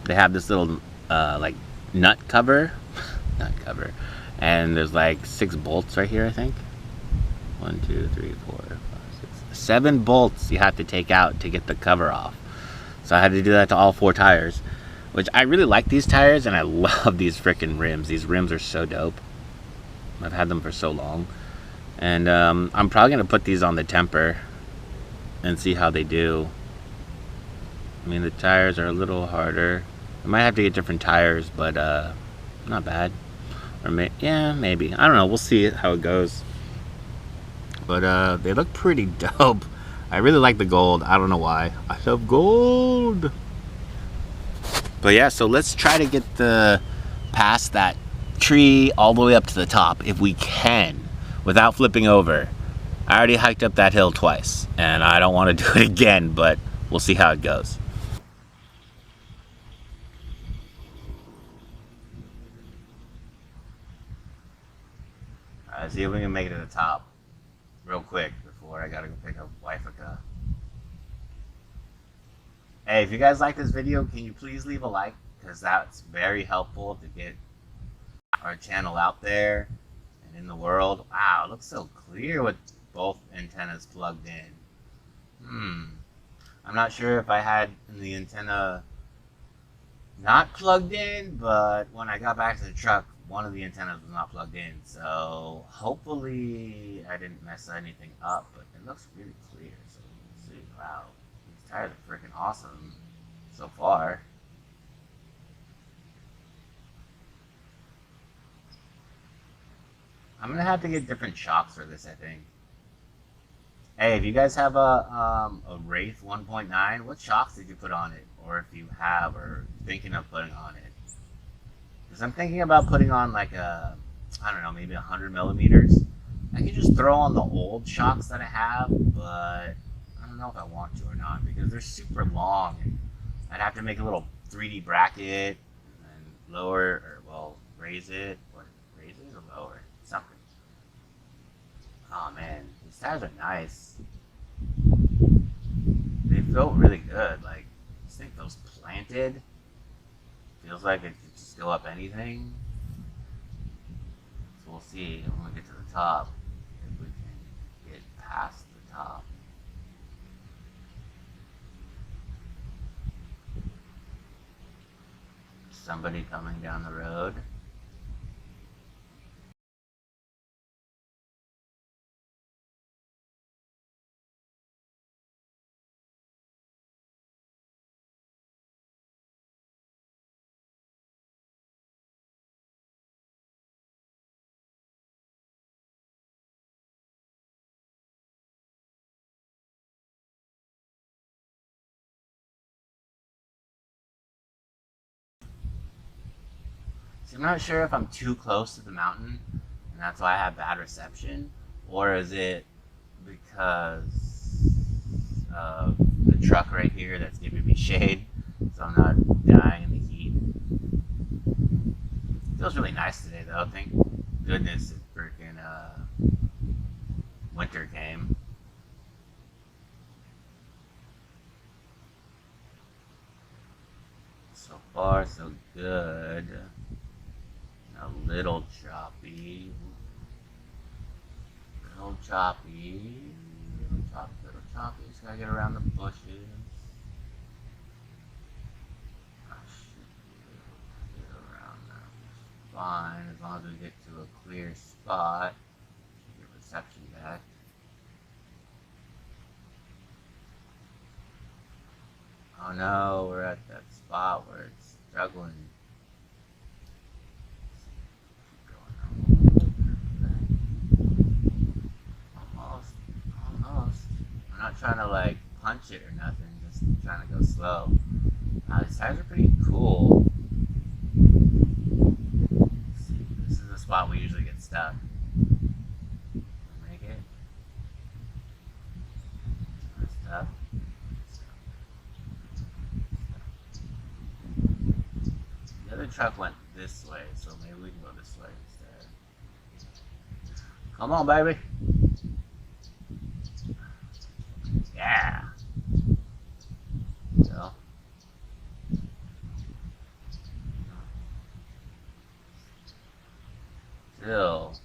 they have this little like nut cover, and there's like 6 bolts right here, I think. 1, 2, 3, 4, 5, 6, 7 bolts you have to take out to get the cover off. So I had to do that to all 4 tires, which I really like these tires, and I love these freaking rims. These rims are so dope. I've had them for so long, and I'm probably gonna put these on the temper and see how they do. I mean, the tires are a little harder. I might have to get different tires, but not bad. Or yeah, maybe. I don't know. We'll see how it goes. But they look pretty dope. I really like the gold. I don't know why. I love gold. But yeah, so let's try to get the past that tree all the way up to the top if we can without flipping over. I already hiked up that hill twice, and I don't want to do it again, but we'll see how it goes. Alright, see if we can make it to the top real quick before I gotta go pick up Wifika. Hey, if you guys like this video, can you please leave a like? Because that's very helpful to get our channel out there and in the world. Wow, it looks so clear with both antennas plugged in. I'm not sure if I had the antenna not plugged in, but when I got back to the truck, one of the antennas was not plugged in. So hopefully I didn't mess anything up, but it looks really clear. So let's see. Wow, these tires are freaking awesome so far. I'm gonna have to get different shocks for this, I think. Hey, if you guys have a Wraith 1.9, what shocks did you put on it? Or if you have, or thinking of putting on it? Because I'm thinking about putting on like a, I don't know, maybe 100 millimeters. I could just throw on the old shocks that I have, but I don't know if I want to or not because they're super long. And I'd have to make a little 3D bracket and then lower, or well, raise it, or raise it or lower, something. Oh man, these tires are nice. They feel really good. Like, this thing feels planted. Feels like it could just go up anything. So we'll see when we get to the top if we can get past the top. Somebody coming down the road. See, I'm not sure if I'm too close to the mountain and that's why I have bad reception, or is it because of the truck right here that's giving me shade, so I'm not dying in the heat. It feels really nice today, though. Thank goodness it freaking winter came. So far, so good. A little choppy. Little choppy. Little choppy, little choppy. Just gotta get around the bushes. I should be able to get around that fine as long as we get to a clear spot. Get reception back. Oh no, we're at that spot where it's struggling. Almost. I'm not trying to like punch it or nothing, just trying to go slow. These tires are pretty cool. This is the spot we usually get stuck. Make it. Stuff. The other truck went this way, so maybe we can go this way instead. Come on, baby. Yeah. So. Still.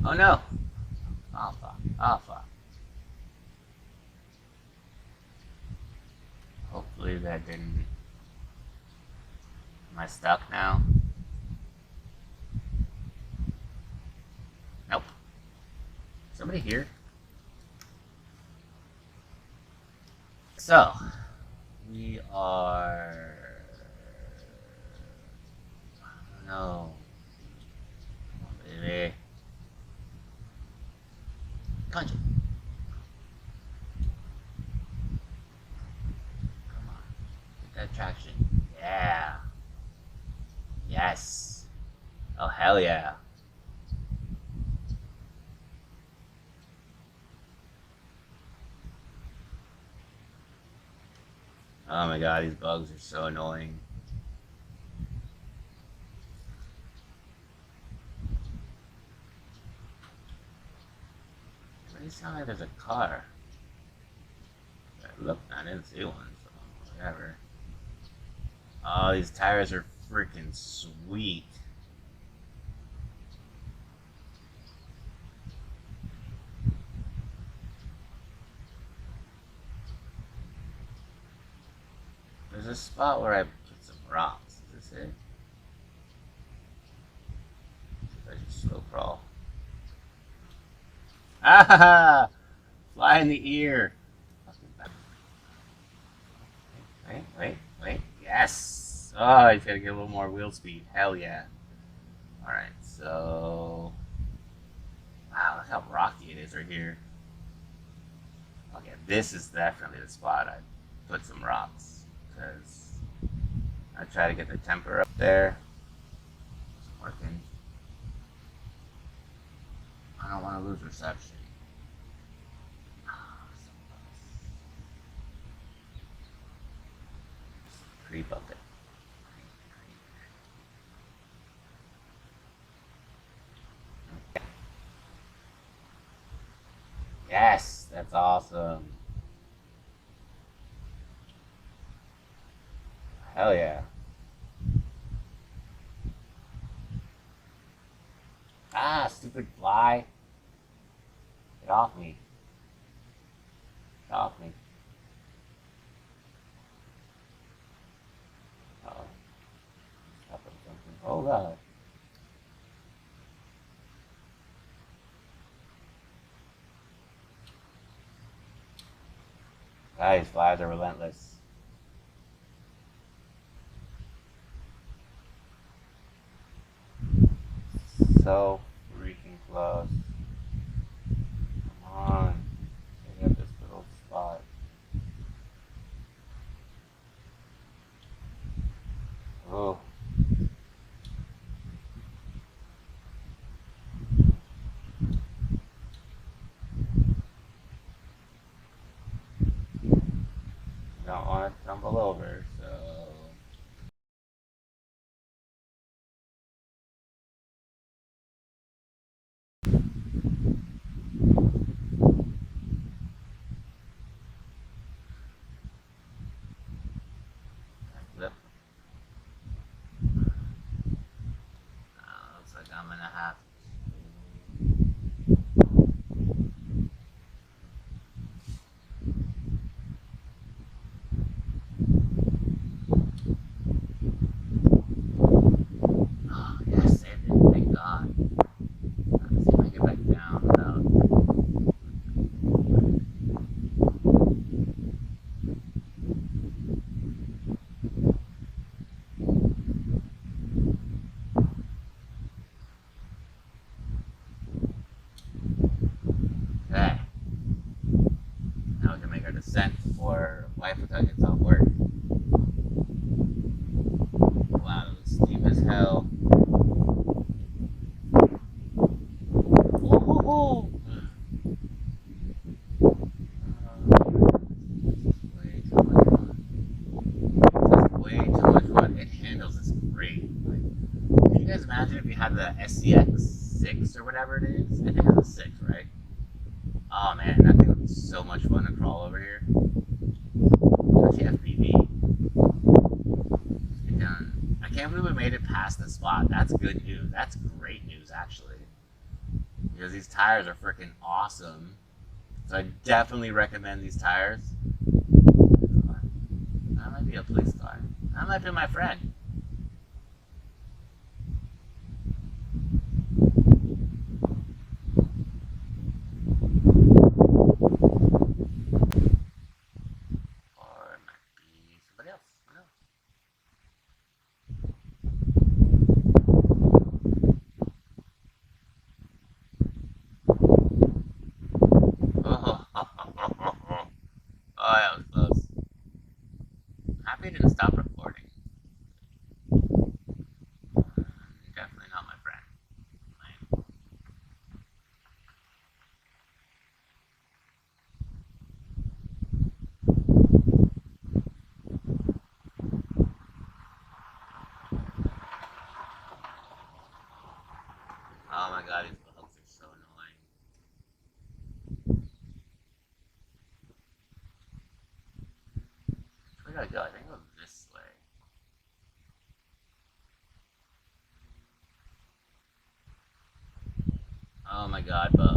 Oh no! Alpha. Alpha. Hopefully that didn't... Am I stuck now? Nope. Somebody here? So, we are... No. Come on, baby. Punch it. Come on. Get that traction. Yeah. Yes. Oh, hell yeah. Oh my god, these bugs are so annoying. It sounds like there's a car. Look, I didn't see one, so whatever. Oh, these tires are freaking sweet. There's a spot where I put some rocks. Is this it? I just slow crawl. Ah! Fly in the ear. Wait. Yes! Oh, he's gotta get a little more wheel speed. Hell yeah. Alright, so... Wow, look how rocky it is right here. Okay, this is definitely the spot I put some rocks. Because I try to get the temper up there. It's working. I don't want to lose reception. Creep up it. Okay. Yes, that's awesome. Hell yeah. Ah, stupid fly. Get off me. Get off me. Uh-oh. Stop at something. Oh god. Guys, flies are relentless. So freaking close. Come on. Get up this little spot. Oh. Don't want to tumble over, so... Flip. Looks like I'm gonna have to... Oh, yes, saved it. Thank God. Let's see if I get back down without... Okay. Now we can make our descent before life attack gets off work. Wow, that was steep as hell. Woo-hoo-hoo! Way too much fun. It handles this great. Like, can you guys imagine if you had the SCX 6 or whatever it is? I think it's a 6, right? Oh man, that thing would be so much fun to crawl over here. Especially FPV. That's good news. That's great news, actually. Because these tires are freaking awesome. So I definitely recommend these tires. That might be a police car. That might be my friend. Or it might be somebody else. Who knows? Oh, oh, that was close. I'm happy it didn't stop recording. Definitely not my friend. Oh my god, these bugs are so annoying. Where do I go? I think I go this way. Oh my god, bug.